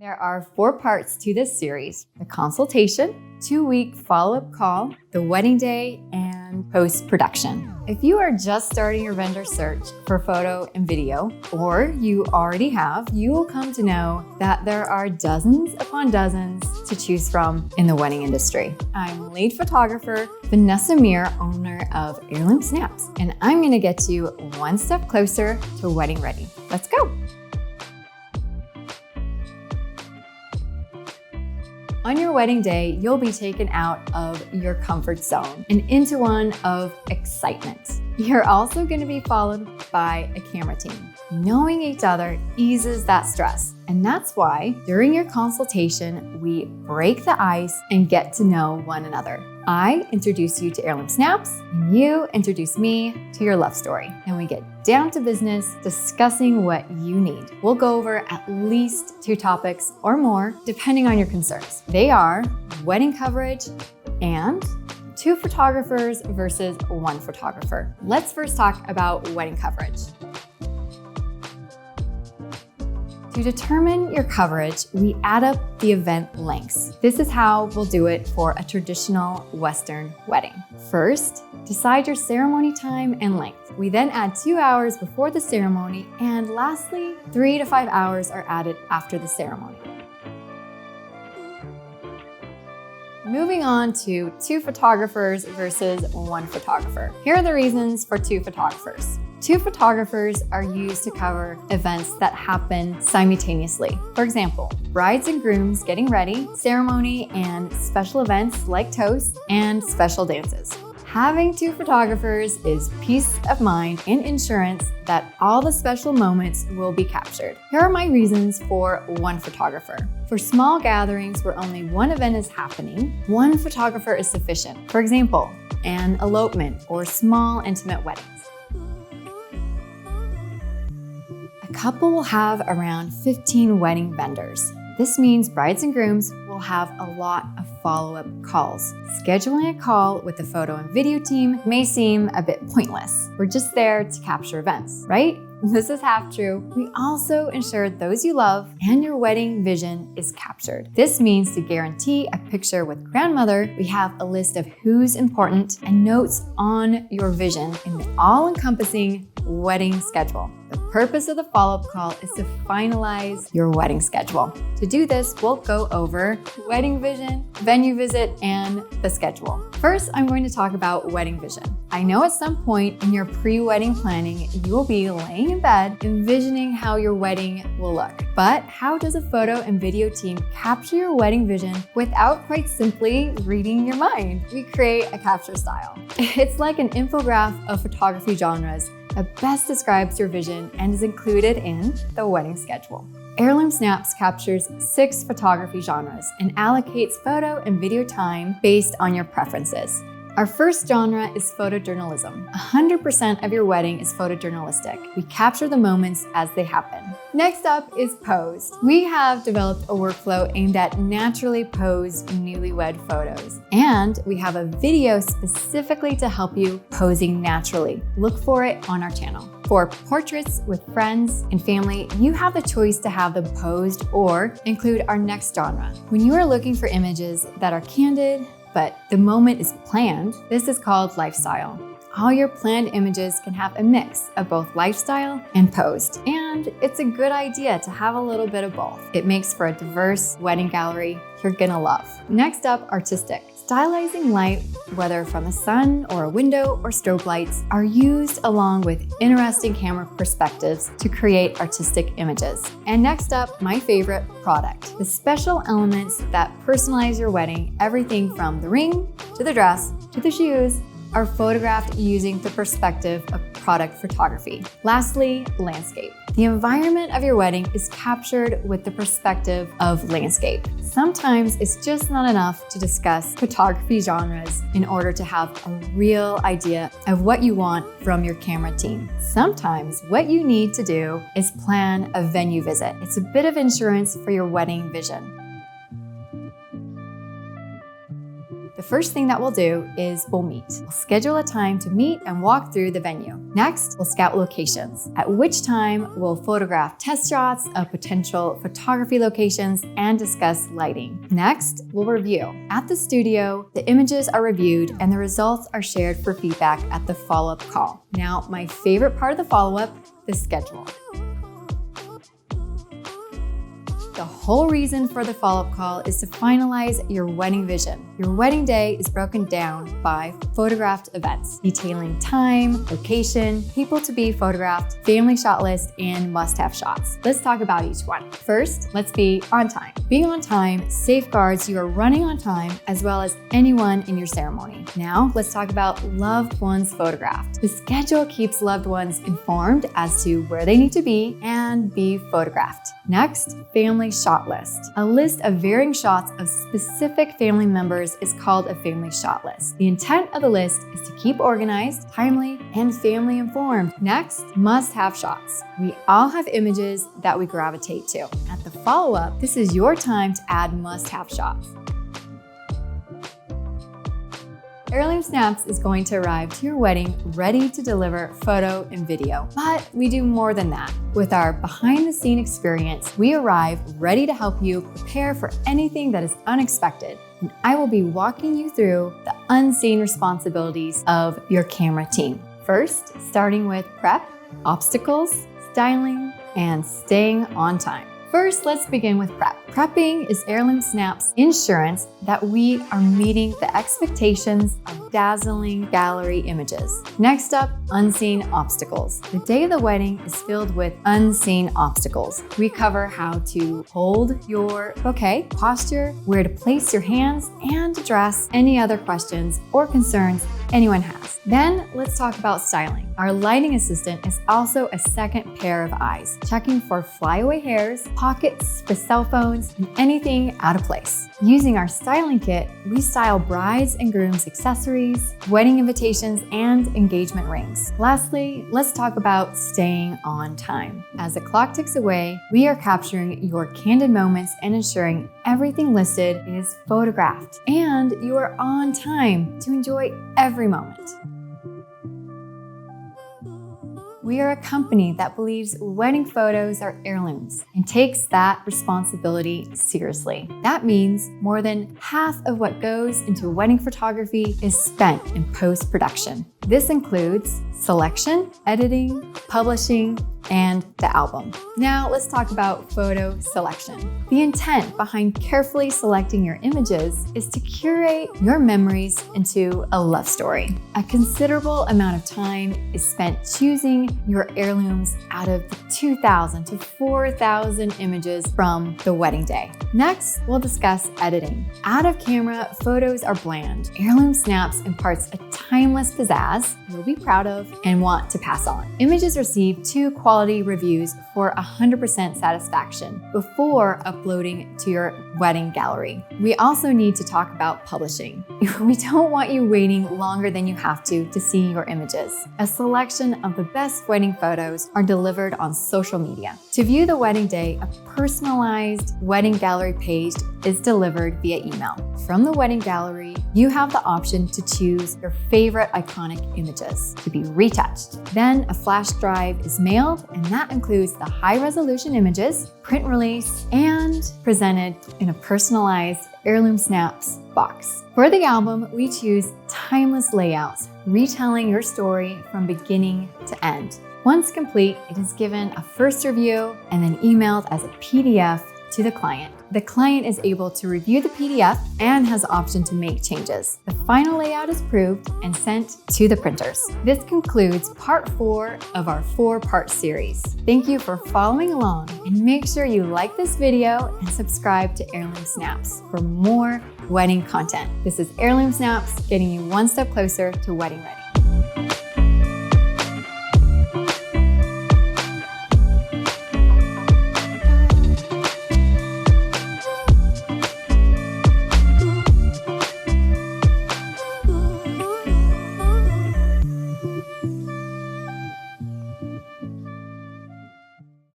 There are 4 parts to this series: the consultation, 2-week follow-up call, the wedding day, and post-production. If you are just starting your vendor search for photo and video, or you already have, you will come to know that there are dozens upon dozens to choose from in the wedding industry. I'm lead photographer Vanessa Meir, owner of Heirloomsnaps, and I'm going to get you one step closer to wedding ready. Let's go. On your wedding day, you'll be taken out of your comfort zone and into one of excitement. You're also going to be followed by a camera team. Knowing each other eases that stress, and that's why during your consultation, we break the ice and get to know one another. I introduce you to Heirloomsnaps, and you introduce me to your love story. And we get down to business discussing what you need. We'll go over at least 2 topics or more, depending on your concerns. They are wedding coverage and 2 photographers versus 1 photographer. Let's first talk about wedding coverage. To determine your coverage, we add up the event lengths. This is how we'll do it for a traditional Western wedding. First, decide your ceremony time and length. We then add 2 hours before the ceremony, and lastly, 3 to 5 hours are added after the ceremony. Moving on to 2 photographers versus 1 photographer. Here are the reasons for 2 photographers. 2 photographers are used to cover events that happen simultaneously. For example, brides and grooms getting ready, ceremony and special events like toasts and special dances. Having 2 photographers is peace of mind and insurance that all the special moments will be captured. Here are my reasons for 1 photographer. For small gatherings where only 1 event is happening, 1 photographer is sufficient. For example, an elopement or small intimate weddings. A couple will have around 15 wedding vendors. This means brides and grooms will have a lot of follow-up calls. Scheduling a call with the photo and video team may seem a bit pointless. We're just there to capture events, right? This is half true. We also ensure those you love and your wedding vision is captured. This means to guarantee a picture with grandmother, we have a list of who's important and notes on your vision in the all-encompassing wedding schedule. The purpose of the follow-up call is to finalize your wedding schedule. To do this, we'll go over wedding vision, venue visit, and the schedule. First, I'm going to talk about wedding vision. I know at some point in your pre-wedding planning, you will be laying in bed envisioning how your wedding will look. But how does a photo and video team capture your wedding vision without quite simply reading your mind? We create a capture style. It's like an infographic of photography genres that best describes your vision and is included in the wedding schedule. Heirloomsnaps captures 6 photography genres and allocates photo and video time based on your preferences. Our first genre is photojournalism. 100% of your wedding is photojournalistic. We capture the moments as they happen. Next up is posed. We have developed a workflow aimed at naturally posed newlywed photos. And we have a video specifically to help you posing naturally. Look for it on our channel. For portraits with friends and family, you have the choice to have them posed or include our next genre. When you are looking for images that are candid, but the moment is planned, this is called lifestyle. All your planned images can have a mix of both lifestyle and posed. And it's a good idea to have a little bit of both. It makes for a diverse wedding gallery you're gonna love. Next up, artistic. Stylizing light, whether from the sun or a window or strobe lights, are used along with interesting camera perspectives to create artistic images. And next up, my favorite, product. The special elements that personalize your wedding, everything from the ring to the dress to the shoes, are photographed using the perspective of product photography. Lastly, landscape. The environment of your wedding is captured with the perspective of landscape. Sometimes it's just not enough to discuss photography genres in order to have a real idea of what you want from your camera team. Sometimes what you need to do is plan a venue visit. It's a bit of insurance for your wedding vision. The first thing that we'll do is we'll meet. We'll schedule a time to meet and walk through the venue. Next, we'll scout locations, at which time we'll photograph test shots of potential photography locations and discuss lighting. Next, we'll review. At the studio, the images are reviewed and the results are shared for feedback at the follow-up call. Now, my favorite part of the follow-up, the schedule. The whole reason for the follow-up call is to finalize your wedding vision. Your wedding day is broken down by photographed events, detailing time, location, people to be photographed, family shot list, and must-have shots. Let's talk about each one. First, let's be on time. Being on time safeguards you are running on time as well as anyone in your ceremony. Now, let's talk about loved ones photographed. The schedule keeps loved ones informed as to where they need to be and be photographed. Next, family shot list. A list of varying shots of specific family members is called a family shot list. The intent of the list is to keep organized, timely, and family informed. Next, must-have shots. We all have images that we gravitate to. At the follow-up, this is your time to add must-have shots. Heirloomsnaps is going to arrive to your wedding ready to deliver photo and video. But we do more than that. With our behind-the-scene experience, we arrive ready to help you prepare for anything that is unexpected. And I will be walking you through the unseen responsibilities of your camera team. First, starting with prep, obstacles, styling, and staying on time. First, let's begin with prep. Prepping is Heirloomsnaps' insurance that we are meeting the expectations of dazzling gallery images. Next up, unseen obstacles. The day of the wedding is filled with unseen obstacles. We cover how to hold your bouquet, posture, where to place your hands, and address any other questions or concerns anyone has. Then let's talk about styling. Our lighting assistant is also a second pair of eyes, checking for flyaway hairs, pockets for cell phones, and anything out of place. Using our styling kit, we style brides and grooms' accessories, wedding invitations, and engagement rings. Lastly, let's talk about staying on time. As the clock ticks away, we are capturing your candid moments and ensuring everything listed is photographed, and you are on time to enjoy every moment. We are a company that believes wedding photos are heirlooms and takes that responsibility seriously. That means more than half of what goes into wedding photography is spent in post-production. This includes selection, editing, publishing, and the album. Now let's talk about photo selection. The intent behind carefully selecting your images is to curate your memories into a love story. A considerable amount of time is spent choosing your heirlooms out of the 2,000 to 4,000 images from the wedding day. Next, we'll discuss editing. Out of camera, photos are bland. Heirloomsnaps imparts a timeless pizzazz you'll be proud of and want to pass on. Images receive 2 quality reviews for 100% satisfaction before uploading to your wedding gallery. We also need to talk about publishing. We don't want you waiting longer than you have to see your images. A selection of the best wedding photos are delivered on social media. To view the wedding day, a personalized wedding gallery page is delivered via email. From the wedding gallery, you have the option to choose your favorite iconic images to be retouched. Then a flash drive is mailed, and that includes the high-resolution images, print release, and presented in a personalized Heirloomsnaps box. For the album, we choose timeless layouts, retelling your story from beginning to end. Once complete, it is given a first review and then emailed as a PDF to the client. The client is able to review the PDF and has the option to make changes. The final layout is approved and sent to the printers. This concludes part 4 of our 4-part series. Thank you for following along, and make sure you like this video and subscribe to Heirloomsnaps for more wedding content. This is Heirloomsnaps, getting you one step closer to wedding ready.